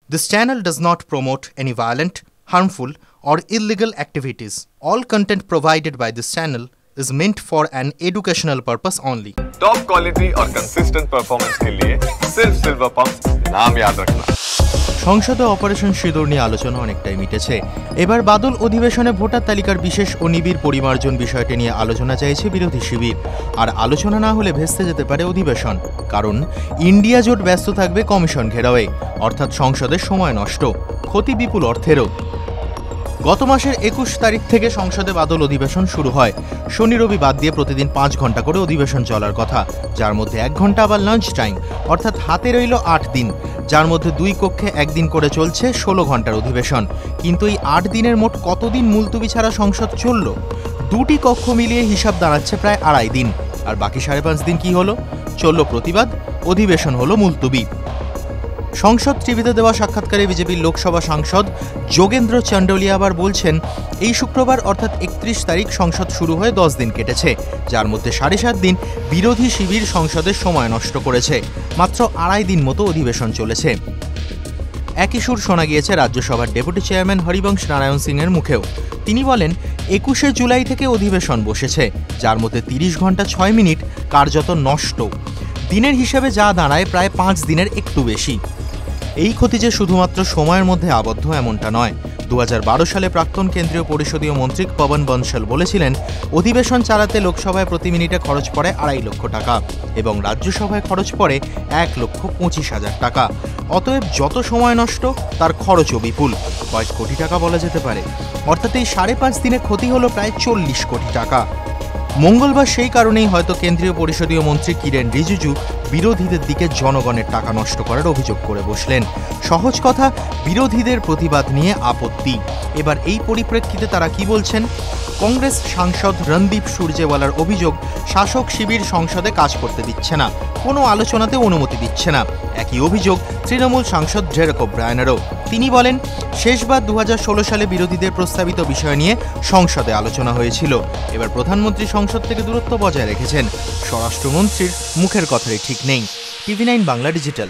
This channel does not promote any violent, harmful, or illegal activities. All content provided by this channel is meant for an educational purpose only. Top quality और consistent performance के लिए सिर्फ silver pump नाम याद रखना। সংসদে operation সিঁদুর নিয়ে আলোচনা অনেকটাই মিটেছে। এবার বাদল অধিবেশনে ভোটার তালিকার বিশেষ ও নিবিড় পরিমার্জন বিষয়টি নিয়ে আলোচনা চাইছে বিরোধী শিবির। আর আলোচনা না হলে ভেস্তে যেতে পারে অধিবেশন, কারণ ইন্ডিয়া জোট ব্যস্ত থাকবে কমিশন ঘেরাওয়ে, অর্থাৎ সংসদের সময় নষ্ট, ক্ষতি বিপুল অর্থেরও। গত মাসের ২১ তারিখ থেকে সংসদে বাদল অধিবেশন শুরু হয়। শনি রবি বাদ দিয়ে প্রতিদিন ৫ ঘন্টা করে অধিবেশন চলার কথা, যার মধ্যে ১ ঘন্টা আবার লাঞ্চ টাইম, অর্থাৎ হাতে রইল ৮ দিন, যার মধ্যে ২ কক্ষে একদিন করে চলছে ১৬ ঘন্টার অধিবেশন। কিন্তু এই ৮ দিনের মোট কতদিন মুলতুবি ছাড়া সংসদ চলল? ২টি কক্ষ মিলিয়ে হিসাব দাঁড়াচ্ছে প্রায় ২.৫ দিন। আর বাকি ৫.৫ দিন কি হলো? চলল প্রতিবাদ, অধিবেশন হলো মুলতুবি। সংসদ টিভিতে দেওয়া সাক্ষাৎকারে বিজেপির লোকসভা সাংসদ যোগেন্দ্র চন্ডলিয়া আবার বলছেন, এই শুক্রবার অর্থাৎ ৩১ তারিখ সংসদ শুরু হয়ে ১০ দিন কেটেছে, যার মধ্যে ৭.৫ দিন বিরোধী শিবির সংসদের সময় নষ্ট করেছে। মাত্র ২.৫ দিন মতো অধিবেশন চলেছে। একই সুর শোনা গিয়েছে রাজ্যসভার ডেপুটি চেয়ারম্যান হরিবংশ নারায়ণ সিংয়ের মুখেও। তিনি বলেন, ২১শে জুলাই থেকে অধিবেশন বসেছে, যার মধ্যে ৩০ ঘন্টা ৬ মিনিট কার্যত নষ্ট। দিনের হিসেবে যা দাঁড়ায় প্রায় ৫ দিনের একটু বেশি। এই ক্ষতি যে শুধুমাত্র সময়ের মধ্যে আবদ্ধ এমনটা নয়। ২০১২ সালে প্রাক্তন কেন্দ্রীয় পরিষদীয় মন্ত্রী পবন বনশাল বলেছিলেন, অধিবেশন চালাতে লোকসভায় প্রতি মিনিটে খরচ পড়ে ২.৫ লক্ষ টাকা এবং রাজ্যসভায় খরচ পড়ে ১,২৫,০০০ টাকা। অতএব যত সময় নষ্ট তার খরচও বিপুল, কয়েক কোটি টাকা বলা যেতে পারে। অর্থাৎ এই ৫.৫ দিনে ক্ষতি হলো প্রায় ৪০ কোটি টাকা। মঙ্গলবার সেই কারণেই হয়তো কেন্দ্রীয় পরিষদীয় মন্ত্রী কিরেন রিজিজু বিরোধীদের দিকে জনগণের টাকা নষ্ট করার অভিযোগ করে বসলেন। সহজ কথা, বিরোধীদের প্রতিবাদ নিয়ে আপত্তি। এবার এই পরিপ্রেক্ষিতে তারা কি বলছেন? কংগ্রেস সাংসদ রণদীপ সুরজেওয়ালার অভিযোগ, শাসক শিবির সংসদে কাজ করতে দিচ্ছে না, কোনো আলোচনাতে অনুমতি দিচ্ছে না। একই অভিযোগ তৃণমূল সাংসদ ডেরেক ওব্রায়ানেরও। তিনি বলেন, শেষবার ২০১৬ সালে বিরোধীদের প্রস্তাবিত বিষয় নিয়ে সংসদে আলোচনা হয়েছিল। এবার প্রধানমন্ত্রী সংসদ থেকে দূরত্ব বজায় রেখেছেন। স্বরাষ্ট্রমন্ত্রীর মুখের কথাই ঠিক নেই। TV9 Bangla digital.